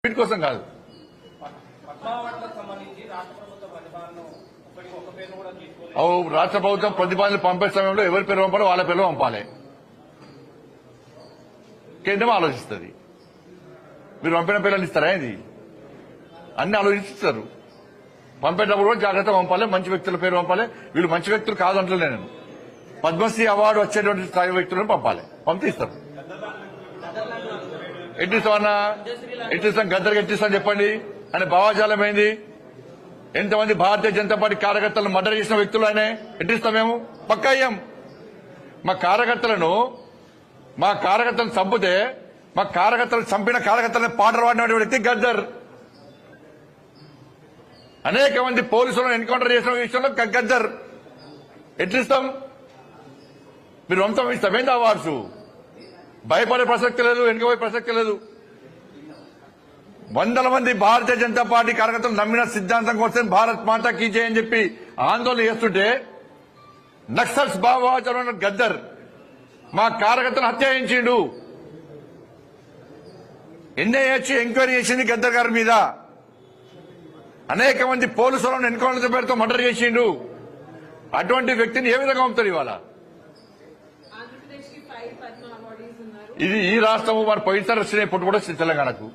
Benefit కోసం కాదు. రాష్ట్ర ప్రభుత్వం ప్రతిపాదనలు పంపే సమయంలో ఎవరి పేరు పంపాలో వాళ్ళ పేరు పంపాలి. కేంద్రం ఆలోచిస్తుంది. మీరు పంపిన పేర్లను ఇస్తారా? ఇది అన్ని ఆలోచిస్తారు. పంపేటప్పుడు కూడా జాగ్రత్తగా పంపాలి. మంచి వ్యక్తుల పేరు పంపాలి. వీళ్ళు మంచి వ్యక్తులు కాదు అంటలే నేను. పద్మశ్రీ అవార్డు వచ్చేటువంటి స్థాయి వ్యక్తులను పంపాలి. పంపిస్తారు. ఎట్టిస్తామన్నా ఎట్టిస్తాం? గద్దరికి ఎట్టిస్తాం చెప్పండి అని భావాజాలం ఏంది? ఎంతమంది భారతీయ జనతా పార్టీ కార్యకర్తలను మర్డర్ చేసిన వ్యక్తులు ఆయన ఎట్టిస్తాం? మేము పక్కా అయ్యాం. మా కార్యకర్తలను చంపితే మా కార్యకర్తలను చంపిన కార్యకర్తలను పాటలు పాడిన వ్యక్తి గద్దర్. అనేక మంది పోలీసులను ఎన్కౌంటర్ చేసిన విషయంలో గద్దర్. ఎట్లిస్తాం? మీరు వంశం ఇస్తామేంటి అవార్డ్స్? భయపడే ప్రసక్తి లేదు, వెనుకపోయే ప్రసక్తి లేదు. వందల మంది భారతీయ జనతా పార్టీ కార్యకర్తలు నమ్మిన సిద్ధాంతం కోసం భారత్ మాతా కీ జై అని చెప్పి ఆందోళన చేస్తుంటే నక్సల్స్ భావోద్వేగ గద్దర్ మా కార్యకర్తలను హత్య చేయించిండు. ఎన్ఐఏ ఎంక్వైరీ చేసింది గద్దర్ గారి మీద. అనేక మంది పోలీసులను ఎన్కౌంటర్ పేరుతో మర్డర్ చేసిండు. అటువంటి వ్యక్తిని ఏ విధంగా పంపుతారు ఇవాళ? ఇది ఈ రాష్ట్రము మరి పోయినసారి వచ్చినప్పుడు కూడా తెలంగాణకు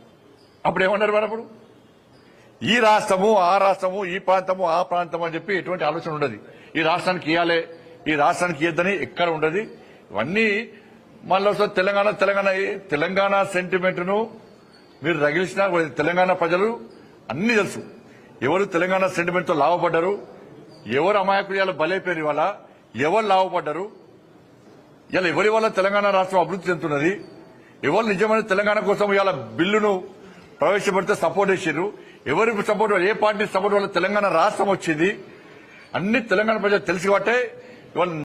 అప్పుడు ఏమన్నారు? మరి అప్పుడు ఈ రాష్ట్రము ఆ రాష్ట్రము, ఈ ప్రాంతము ఆ ప్రాంతం అని చెప్పి ఎటువంటి ఆలోచన ఉండదు. ఈ రాష్ట్రానికి ఇవ్వాలి, ఈ రాష్ట్రానికి ఇవ్వద్దని ఎక్కడ ఉండదు. ఇవన్నీ మళ్ళీ తెలంగాణ సెంటిమెంట్ ను మీరు రగిలిసినా తెలంగాణ ప్రజలు అన్ని తెలుసు. ఎవరు తెలంగాణ సెంటిమెంట్ తో లాభపడ్డారు, ఎవరు అమాయకులు బలైపోయారు, ఇవాళ ఎవరు లాభపడ్డారు, ఇలా ఎవరి వల్ల తెలంగాణ రాష్ట్రం అభివృద్ధి చెందుతున్నది, ఎవరు నిజమైన తెలంగాణ కోసం ఇవాళ బిల్లును ప్రవేశపెడితే సపోర్ట్ చేశారు, ఎవరి సపోర్ట్, ఏ పార్టీ సపోర్ట్ వల్ల తెలంగాణ రాష్ట్రం వచ్చింది, అన్ని తెలంగాణ ప్రజలు తెలిసి బట్టే ఇవాళ